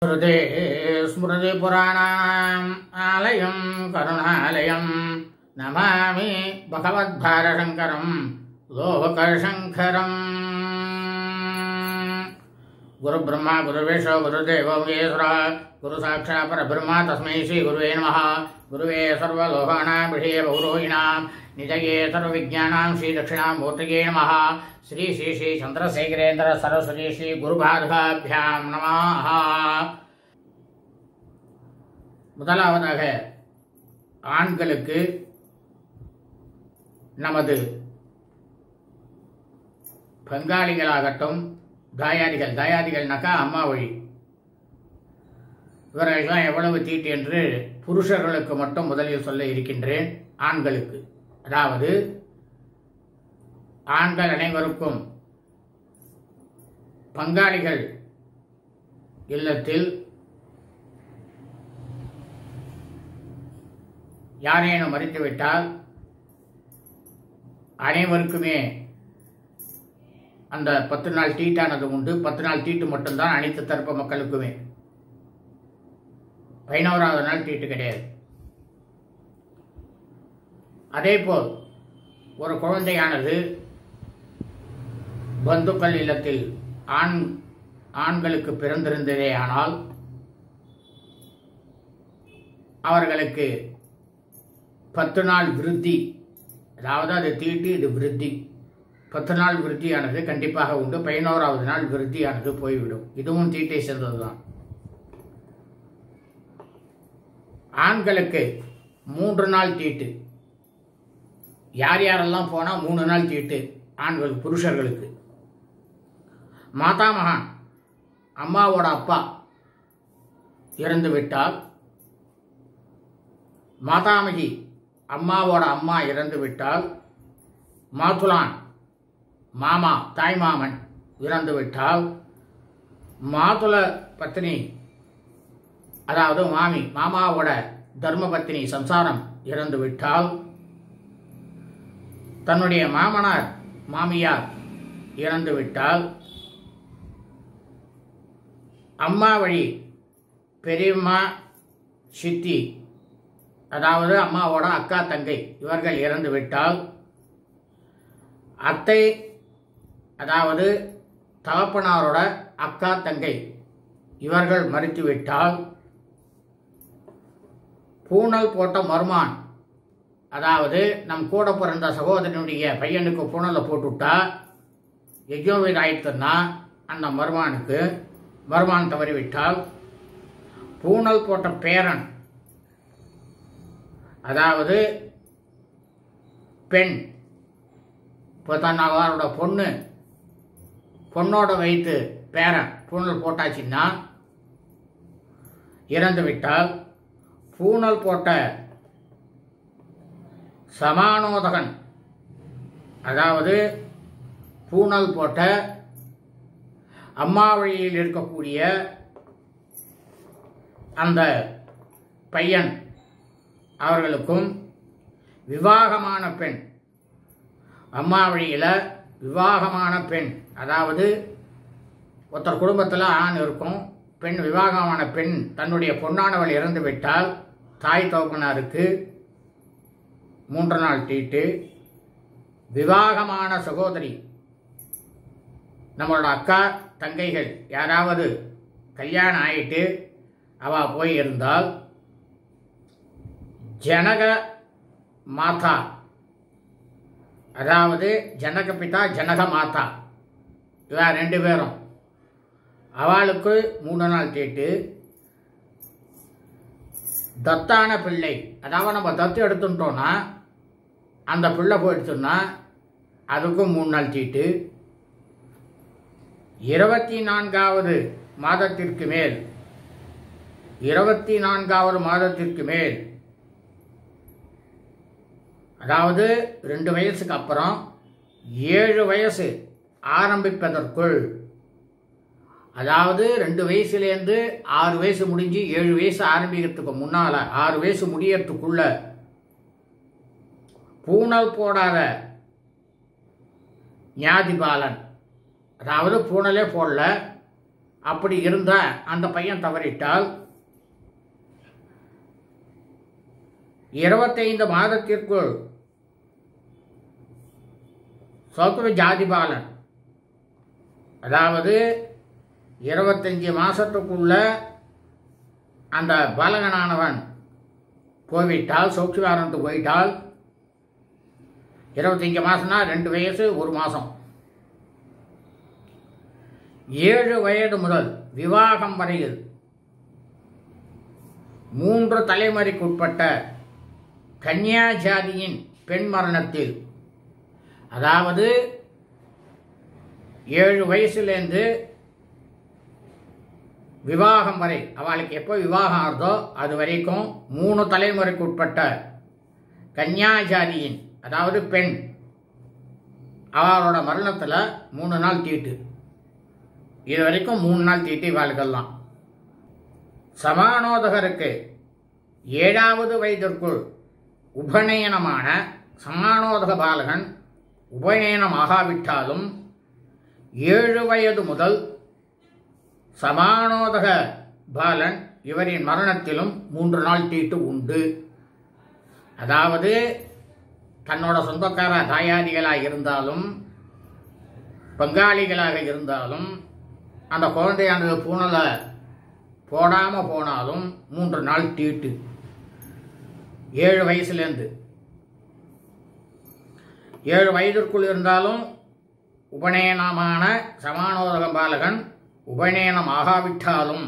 ஸ்ருதே ஸ்மிருதி புராணானாம் ஆலயம் கருணாலயம் நமாமி பகவத்பாரசங்கரம் லோகசங்கரம். குரு பிரம்மா குரு விஷ்ணு குரு தேவோ மகேஸ்வரா குரு சாட்சாத் பரபிரம்மா தஸ்மை ஸ்ரீ குருவே நமः. குருவே சர்வலோகானாம் விஷயே பௌரோகிணாம் நிஜயே சர்வவிஜ்ஞானாம் ஸ்ரீ தட்சிணாமூர்த்தயே நமः. ஸ்ரீ ஸ்ரீ ஸ்ரீ சந்திரசேகரேந்திர சரஸ்வதி ஸ்ரீ குருபாதுகாபியாம் நமः. முதலாவதாக ஆண்களுக்கு நமது பங்காளிகளாகட்டும், தாயாதிகள்னாக்கா அம்மா வழி, இவர்களெல்லாம் எவ்வளவு தீட்டு என்று புருஷர்களுக்கு மட்டும் முதலில் சொல்ல இருக்கின்றேன். ஆண்களுக்கு, அதாவது ஆண்கள் அனைவருக்கும் பங்காளிகள் இல்லத்தில் யாரேனும் மறித்துவிட்டால் அனைவருக்குமே அந்த 10 நாள் தீட்டானது உண்டு. 10 நாள் தீட்டு மட்டும்தான் அனைத்து தரப்பு மக்களுக்குமே. 11வது நாள் தீட்டு கிடையாது. அதேபோல் ஒரு குழந்தையானது பந்துக்கள் இல்லத்தில் ஆண்களுக்கு பிறந்திருந்ததே ஆனால் அவர்களுக்கு 10 நாள் விருத்தி, அதாவது அது தீட்டு, இது விருத்தி. 10 நாள் விருத்தியானது கண்டிப்பாக உண்டு. 11வது நாள் விருத்தியானது போய்விடும். இதுவும் தீட்டை சேர்ந்ததுதான். ஆண்களுக்கு 3 நாள் தீட்டு. யார் யாரெல்லாம் போனால் 3 நாள் தீட்டு ஆண்கள் புருஷர்களுக்கு. மாதாமகன், அம்மாவோட அப்பா இறந்து விட்டால், மாதாமகி அம்மாவோட அம்மா இறந்து விட்டால், மாதுலான் மாமா தாய்மாமன் இறந்து விட்டால், மாதுல பத்னி அதாவது மாமி மாமாவோட தர்மபத்தினி சம்சாரம் இறந்து விட்டால், தன்னுடைய மாமனார் மாமியார் இறந்து விட்டால், அம்மா வழி பெரியம்மா சித்தி அதாவது அம்மாவோட அக்கா தங்கை இவர்கள் இறந்து விட்டால், அத்தை அதாவது தகப்பனாரோட அக்கா தங்கை இவர்கள் மறித்துவிட்டால், பூணல் போட்ட மருமான் அதாவது நம் கூட பிறந்த சகோதரனுடைய பையனுக்கு பூணலை போட்டுவிட்டா யஜ்ஞோவீர் ஆயிடுத்துன்னா அந்த மருமான் தவறிவிட்டால், பூணல் போட்ட பேரன் அதாவது பெண் இப்போ தன்னவரோட பொண்ணோட வைத்து பேரன் பூணல் போட்டாச்சுன்னா இறந்து விட்டால், பூணல் போட்ட சமானோதகன் அதாவது பூணல் போட்ட அம்மா வழியில் இருக்கக்கூடிய அந்த பையன் அவர்களுக்கும், விவாகமான பெண் அம்மா வழியில் விவாகமான பெண் அதாவது ஒருத்தர் குடும்பத்தில் ஆண் இருக்கும், பெண் விவாகமான பெண் தன்னுடைய பொன்னானவள் இறந்து விட்டால் தாய் தகப்பனாருக்கு 3 நாள் தீட்டு. விவாகமான சகோதரி நம்மளோட அக்கா தங்கைகள் யாராவது கல்யாணம் ஆயிட்டு அவள் போய் இருந்தால், ஜனக மாதா அதாவது ஜனக பிதா ஜனக மாதா இவ 2 பேரும் அவளுக்கு 3 நாள் தீட்டு. தத்தான பிள்ளை அதாவது நம்ம தத்து எடுத்துட்டோன்னா அந்த பிள்ளை போயிடுச்சுன்னா அதுக்கும் 3 நாள் தீட்டு. 24வது மாதத்திற்கு மேல் 24வது மாதத்திற்கு மேல் அதாவது 2 வயசுக்கு அப்புறம் 7 வயசு ஆரம்பிப்பதற்குள், அதாவது 2 வயசுலேருந்து 6 வயசு முடிஞ்சு 7 வயசு ஆரம்பிக்கிறதுக்கு முன்னால் 6 வயசு முடியறதுக்குள்ள பூணல் போடாத ஞாதிபாலன் அதாவது பூணலே போடல அப்படி இருந்தால் அந்த பையன் தவறிட்டால் 25 மாதத்திற்குள் சௌத்ர ஜாதி பாலன், அதாவது 25 மாதத்துக்குள்ள அந்த பாலகனானவன் போய்விட்டால், சௌட்சிவாரத்துக்கு போயிட்டால், 25 மாதம்னா 2 வயசு 1 மாதம், 7 வயது முதல் விவாகம் வரையில் 3 தலைமுறைக்குட்பட்ட கன்யா ஜாதியின் பெண் மரணத்தில், அதாவது 7 வயசுலேருந்து விவாகம் வரை, அவளுக்கு எப்போ விவாகம் ஆகுதோ அது வரைக்கும் 3 தலைமுறைக்கு உட்பட்ட கன்யா ஜாதியின், அதாவது பெண், அவளோட மரணத்தில் 3 நாள் தீட்டு. இது வரைக்கும் 3 நாள் தீட்டு இவாளுக்கெல்லாம். சமானோதகருக்கு 7வது வயதிற்குள் உபநயனமான சமானோதக பாலகன் உபநயனமாகாவிட்டாலும் 7 வயது முதல் சமானோதக பாலன் இவரின் மரணத்திலும் 3 நாள் தீட்டு உண்டு. அதாவது தன்னோட சொந்தக்கார தாயாதிகளாக இருந்தாலும் பங்காளிகளாக இருந்தாலும் அந்த குழந்தையானது பூனலை போடாமல் போனாலும் 3 நாள் தீட்டு. 7 வயசுலேருந்து 7 வயதிற்குள் இருந்தாலும் உபநயனமான சமானோதக பாலகன் உபநயனம் ஆகாவிட்டாலும்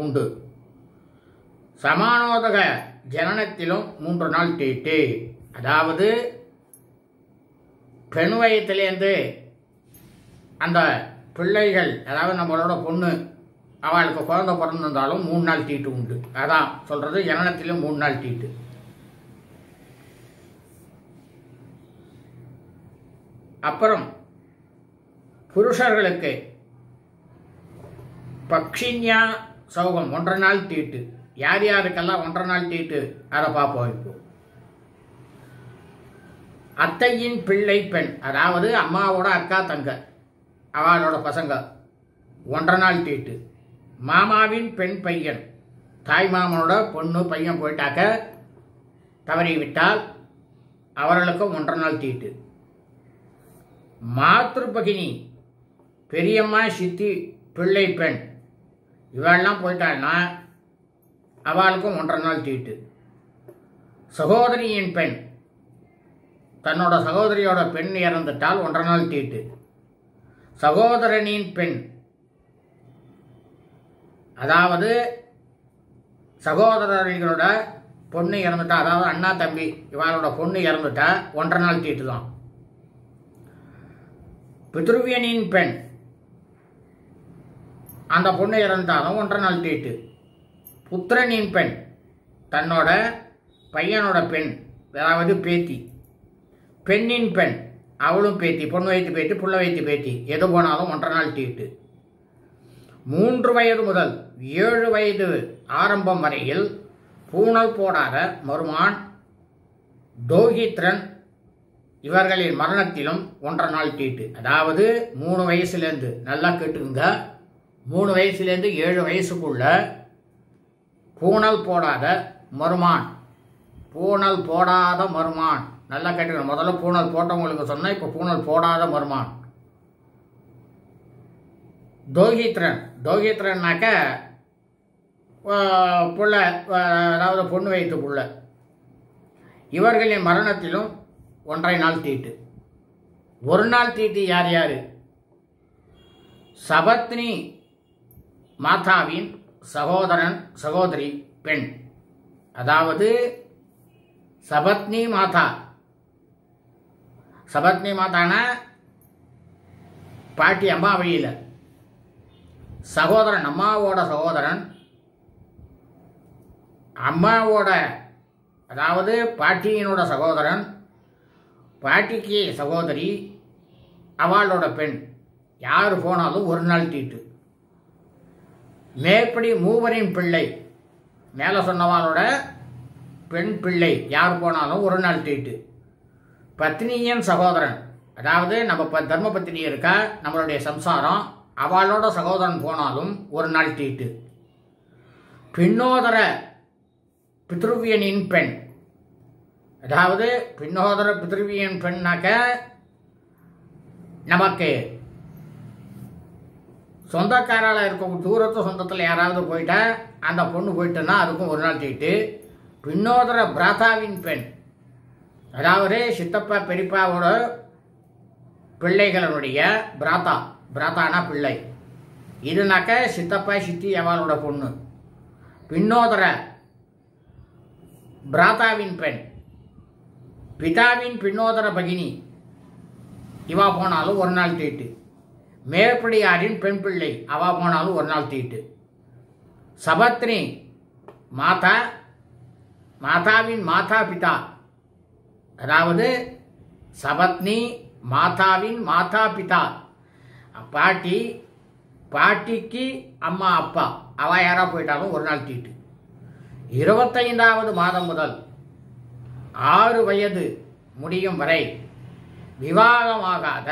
உண்டு. சமானோதக ஜனனத்திலும் 3 நாள் தீட்டு. அதாவது பெண் வயத்திலேருந்து அந்த பிள்ளைகள், அதாவது நம்மளோட பொண்ணு அவளுக்கு குழந்தை பிறந்திருந்தாலும் 3 நாள் தீட்டு உண்டு. அதான் சொல்கிறது, ஜனனத்திலும் 3 நாள் தீட்டு. அப்புறம் புருஷர்களுக்கு பக்ஷின்யா சௌகம் 1.5 நாள் தீட்டு. யார் யாருக்கெல்லாம் 1.5 நாள் தீட்டு அதை பார்ப்போம். இப்போ அத்தையின் பிள்ளை பெண், அதாவது அம்மாவோட அக்கா தங்க அவளோட பசங்க 1.5 நாள் தீட்டு. மாமாவின் பெண் பையன், தாய் மாமனோட பொண்ணு பையன் போயிட்டாக்க தவறிவிட்டால் அவர்களுக்கும் 1.5 நாள் தீட்டு. மாத்ருபகினி, பெரியம்மா சித்தி பிள்ளை பெண் இவெல்லாம் போயிட்டாள்னா அவளுக்கும் 1.5 நாள் தீட்டு. சகோதரியின் பெண், தன்னோட சகோதரியோட பெண் இறந்துட்டால் 1.5 நாள் தீட்டு. சகோதரனின் பெண், அதாவது சகோதரர்களோட பொண்ணு இறந்துட்டா, அதாவது அண்ணா தம்பி இவளோட பொண்ணு இறந்துட்டா 1.5 நாள் தீட்டு தான். பித்ருவியனின் பெண், அந்த பொண்ணு இறந்துட்டாலும் 1.5 நாள் தீட்டு. புத்திரனின் பெண், தன்னோட பையனோட பெண், அதாவது பேத்தி. பெண்ணின் பெண், அவளும் பேத்தி, பொண்ணு வைத்து பேத்தி, புள்ள வைத்து பேத்தி, எது போனாலும் 1.5 நாள் தீட்டு. 3 வயது முதல் 7 வயது ஆரம்பம் வரையில் பூணல் போடாத மருமான், தோகித்ரன் இவர்களின் மரணத்திலும் 1.5 நாள் தீட்டு. அதாவது 3 வயசுலேருந்து, நல்லா கேட்டுக்குங்க, 3 வயசுலேருந்து 7 வயசுக்குள்ள பூணல் போடாத மருமான், பூணல் போடாத மருமான், நல்லா கேட்டுக்கணும். முதல்ல பூணல் போட்டவங்களுக்கு சொன்னால் இப்போ பூணல் போடாத மருமான். தோகித்ரன், தோகித்ரன்னாக்க புள்ள, அதாவது பொண்ணு வைத்து புள்ள, இவர்களின் மரணத்திலும் 1.5 நாள் தீட்டு. 1 நாள் தீட்டு யார் யார்? சபத்னி மாதாவின் சகோதரன் சகோதரி பெண், அதாவது சபத்னி மாதா. சபத்னி மாதானா பாட்டி அம்மா வழியில், சகோதரன் அம்மாவோட சகோதரன், அம்மாவோட, அதாவது பாட்டியினோட சகோதரன், பாட்டிக்கு சகோதரி, அவளோட பெண், யார் போனாலும் 1 நாள் தீட்டு. மேற்படி மூவரின் பிள்ளை, மேலே சொன்னவாளோட பெண் பிள்ளை யார் போனாலும் 1 நாள் தீட்டு. பத்னியின் சகோதரன், அதாவது நம்ம தர்ம பத்னி இருக்கா, நம்மளுடைய சம்சாரம், அவளோட சகோதரன் போனாலும் ஒரு நாள் தீட்டு. பின்னோதர பித்ருவியனின் பெண், அதாவது பின்னோதர பித்ருவியன் பெண்ணாக்க நமக்கு சொந்தக்காரால் இருக்க தூரத்து சொந்தத்தில் யாராவது போயிட்டா அந்த பொண்ணு போயிட்டுன்னா அதுக்கும் ஒரு நாள் தீட்டு. பின்னோதர பிராதாவின் பெண், அதாவது சித்தப்பா பெரியப்பாவோட பிள்ளைகளுடைய பிராத்தா, பிராத்தானா பிள்ளை, இதுனாக்க சித்தப்பா சித்தி அவளோட பொண்ணு. பின்னோதர பிராதாவின் பெண், பிதாவின் பின்னோதர பகினி, இவா போனாலும் ஒரு நாள் தீட்டு. மேற்படியாரின் பெண் பிள்ளை, அவா போனாலும் ஒரு நாள் தீட்டு. சபத்னி மாதா, மாதாவின் மாதா பிதா, அதாவது சபத்னி மாதாவின் மாதா பிதா, பாட்டி, பாட்டிக்கு அம்மா அப்பா, அவ யாரா போயிட்டாலும் ஒரு நாள் தீட்டு. 25வது மாதம் முதல் 6 வயது முடியும் வரை விவாகமாகாத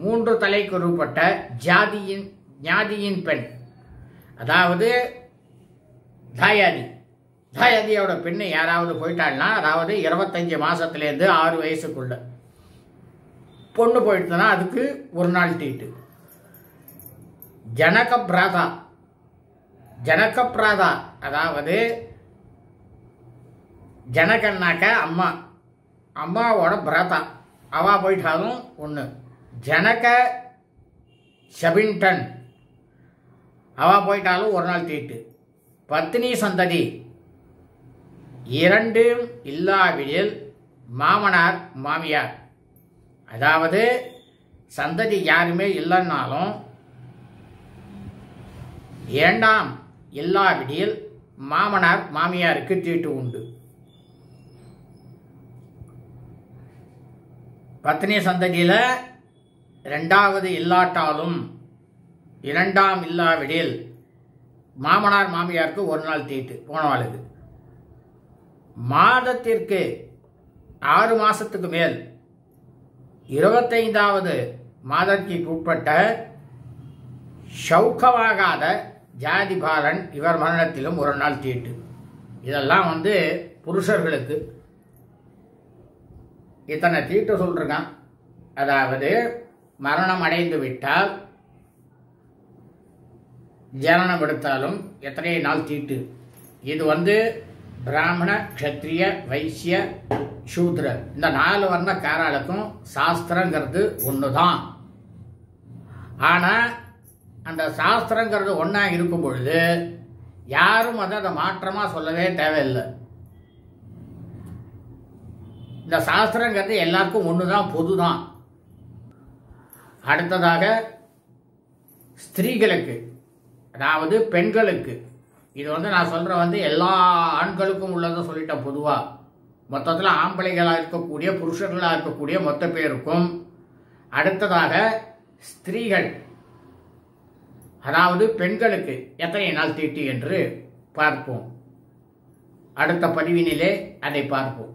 3 தலைக்குறுப்பட்ட ஞாதியின் பெண், அதாவது தாயாதி, தாயாதியோட பெண்ணு யாராவது போயிட்டாள்னா, அதாவது 25 மாசத்துலேருந்து 6 வயசுக்குள்ள பொண்ணு போயிட்டுனா அதுக்கு ஒரு நாள் தீட்டு. ஜனக பிராதா, ஜனக பிராதா, அதாவது ஜனகன்னாக்க அம்மா, அம்மாவோட பிராதா, அவா போயிட்டாலும் ஒன்று. ஜனக ஷபின்டன், அவா போயிட்டாலும் ஒரு நாள் தீட்டு. பத்னி சந்ததி 2 இல்லாவிடில் மாமனார் மாமியார், அதாவது சந்ததி யாருமே இல்லைன்னாலும் 2ஆம் இல்லாவிடில் மாமனார் மாமியாருக்கு தீட்டு உண்டு. பத்னி சந்ததியில் 2வது இல்லாட்டாலும் 2ஆம் இல்லாவிடில் மாமனார் மாமியாருக்கு ஒரு நாள் தீட்டு போனவாளுக்கு. மாதத்திற்கு 6 மாசத்துக்கு மேல் 25வது மாதத்திற்கு உட்பட்ட சௌக்கமாகாத ஜாதி பாலன் இவர் மரணத்திலும் ஒரு நாள் தீட்டு. இதெல்லாம் புருஷர்களுக்கு இத்தனை தீட்டு சொல்றான். அதாவது மரணம் அடைந்து விட்டால், ஜனனம் எடுத்தாலும் எத்தனை நாள் தீட்டு. இது பிராமண, க்ஷத்ரிய, வைசிய, சூத்ர, இந்த 4 வர்ணக்காரர்களுக்கும் சாஸ்திரங்கிறது ஒன்று தான். ஆனால் அந்த சாஸ்திரங்கிறது ஒன்றா இருக்கும் பொழுது யாரும் அதை மாற்றமாக சொல்லவே தேவையில்லை. இந்த சாஸ்திரங்கிறது எல்லாருக்கும் ஒன்று தான், பொது தான். அடுத்ததாக ஸ்திரீகளுக்கு, அதாவது பெண்களுக்கு, இது நான் சொல்கிற எல்லா ஆண்களுக்கும் உள்ளதை சொல்லிட்டேன் பொதுவாக. மொத்தத்தில் ஆம்பளைகளாக இருக்கக்கூடிய, புருஷர்களாக இருக்கக்கூடிய மொத்த பேருக்கும். அடுத்ததாக ஸ்திரீகள், அதாவது பெண்களுக்கு எத்தனை நாள் தீட்டு என்று பார்ப்போம். அடுத்த பதிவினிலே அதை பார்ப்போம்.